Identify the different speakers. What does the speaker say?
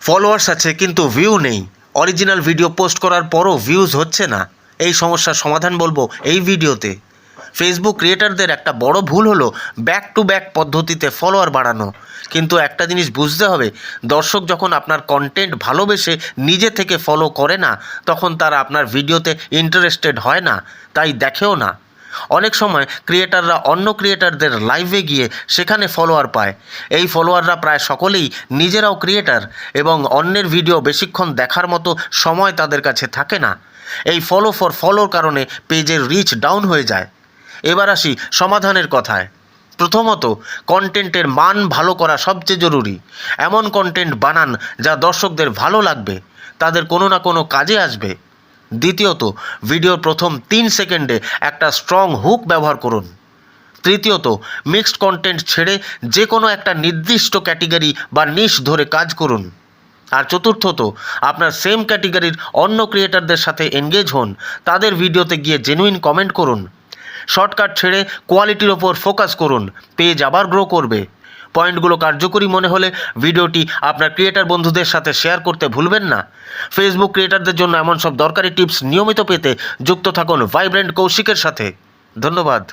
Speaker 1: Followers আছে কিন্তু view নেই, অরিজিনাল ভিডিও পোস্ট করার পরও ভিউজ হচ্ছে না। এই সমস্যার সমাধান বলবো এই ভিডিওতে। ফেসবুক ক্রিয়েটারদের একটা বড় ভুল হলো ব্যাক টু ব্যাক পদ্ধতিতে ফলোয়ার বাড়ানো। কিন্তু একটা জিনিস বুঝতে হবে, দর্শক যখন আপনার কন্টেন্ট ভালোবেসে নিজে থেকে ফলো করে না, তখন তারা আপনার ভিডিওতে ইন্টারেস্টেড হয় না, তাই দেখেও না। অনেক সময় ক্রিয়েটাররা অন্য ক্রিয়েটারদের লাইভে গিয়ে সেখানে ফলোয়ার পায়। এই ফলোয়াররা প্রায় সকলেই নিজেরাও ক্রিয়েটার এবং অন্যের ভিডিও বেশিক্ষণ দেখার মতো সময় তাদের কাছে থাকে না। এই ফলো ফর ফলোর কারণে পেজের রিচ ডাউন হয়ে যায়। এবার আসি সমাধানের কথায়। প্রথমত, কন্টেন্টের মান ভালো করা সবচেয়ে জরুরি। এমন কন্টেন্ট বানান যা দর্শকদের ভালো লাগবে, তাদের কোনো না কোনো কাজে আসবে। দ্বিতীয়ত, ভিডিওর প্রথম 3 সেকেন্ডে একটা স্ট্রং হুক ব্যবহার করুন। তৃতীয়ত, মিক্সড কন্টেন্ট ছেড়ে যে কোনো একটা নির্দিষ্ট ক্যাটেগরি বা নিশ ধরে কাজ করুন। আর চতুর্থত, আপনার সেম ক্যাটেগরির অন্য ক্রিয়েটারদের সাথে এনগেজ হন, তাদের ভিডিওতে গিয়ে জেনুইন কমেন্ট করুন। শর্টকাট ছেড়ে কোয়ালিটির ওপর ফোকাস করুন, পেজ আবার গ্রো করবে। পয়েন্টগুলো কার্যকরী মনে হলে ভিডিওটি আপনার ক্রিয়েটার বন্ধুদের সাথে শেয়ার করতে ভুলবেন না। ফেসবুক ক্রিয়েটারদের জন্য এমন সব দরকারি টিপস নিয়মিত পেতে যুক্ত থাকুন ভাইব্রেন্ট কৌশিকের সাথে। ধন্যবাদ।